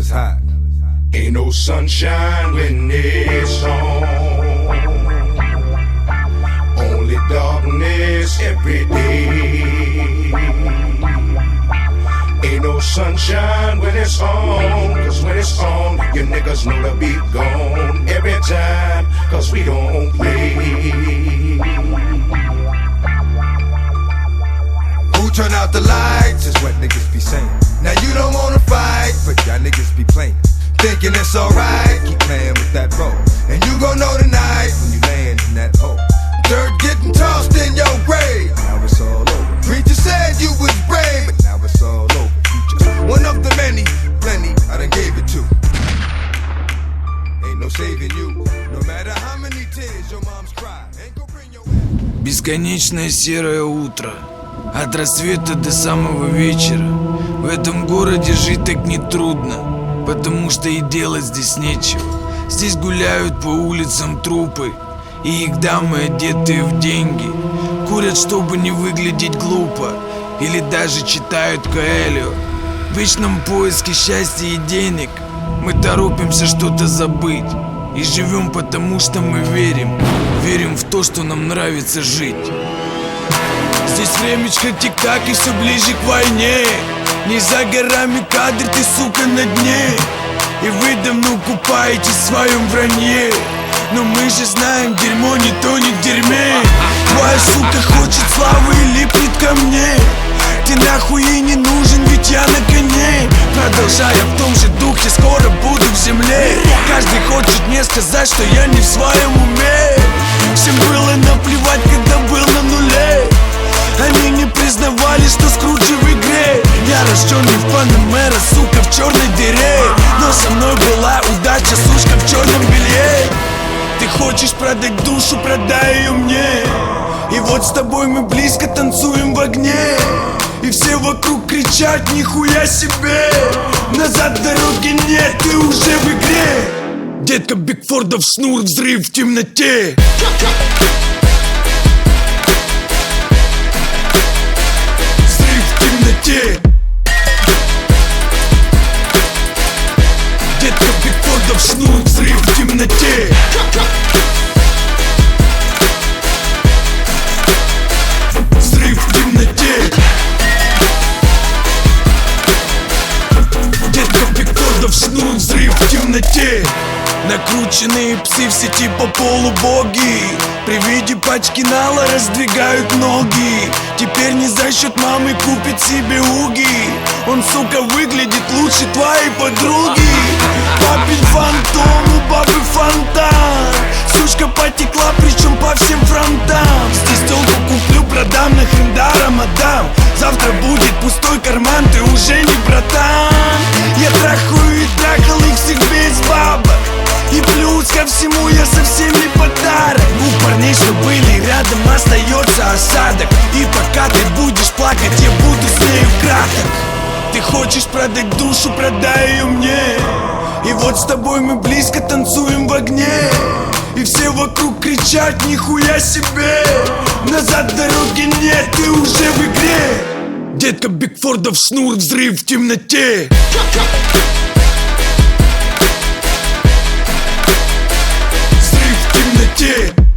is hot. Ain't no sunshine when it's on. Only darkness every day. Ain't no sunshine when it's on. Cause when it's on, you niggas know the beat gone. Every time, cause we don't play. Who turn out the lights is what niggas be saying. Now you don't wanna fight, but y'all niggas be playing. Thinking it's alright, keep playing with that rope. And you gon' know tonight when you land in that hole. Dirt getting tossed in your grave. Now it's all over. Preacher said you was brave, but now it's all over. You just one of the many, plenty I done gave it to. Ain't no saving you. No matter how many tears your mom's cry. Ain't gon' bring your... Бесконечное серое утро. От рассвета до самого вечера. В этом городе жить так нетрудно, потому что и делать здесь нечего. Здесь гуляют по улицам трупы, и их дамы, одетые в деньги, курят, чтобы не выглядеть глупо, или даже читают Коэльо. В вечном поиске счастья и денег мы торопимся что-то забыть. И живем потому, что мы верим. Верим в то, что нам нравится жить. Здесь времечко тик-так и все ближе к войне. Не за горами кадр, ты, сука, на дне. И вы давно купаетесь в своем вранье. Но мы же знаем, дерьмо не тонет в дерьме. Твоя сука хочет славы и липнет ко мне. Ты нахуй ей не нужен, ведь я на коне. Продолжая в том же духе, скоро буду в земле. Каждый хочет мне сказать, что я не в своем уме. Всем было наплевать, когда был на нуле. Они не признавали, что Скруджи в игре. Я рожденный в Панамера, сука, в черной дыре. Но со мной была удача, сучка, в черном белье. Ты хочешь продать душу, продай ее мне. И вот с тобой мы близко танцуем в огне. И все вокруг кричат, нихуя себе. Назад дороги нет, ты уже в игре. Детка Бигфордов шнур, взрыв в темноте. Детка Бигфордов шнур, взрыв в темноте. Взрыв в темноте. Детка Бигфордов шнур, взрыв в темноте. Накрученные псы в сети по полу боги. При виде пачки нала раздвигают ноги. Теперь не за счет мамы купит себе уги. Он, сука, выглядит лучше твоей подруги. Папин фантом, у бабы фонтан. Сучка потекла, причем по всем фронтам. Здесь телку куплю, продам, нахрен даром отдам. Завтра будет пустой карман, ты уже не братан. Я трахаю и трахал их всех без бабок. И плюс ко всему я совсем не подарок. У парней, что были рядом, остается осадок. И пока ты будешь плакать, я буду с нею краток. Ты хочешь продать душу, продай ее мне. И вот с тобой мы близко танцуем в огне. И все вокруг кричат, нихуя себе. Назад дороги нет, ты уже в игре. Детка Бигфордов шнур, взрыв в темноте. Взрыв в темноте.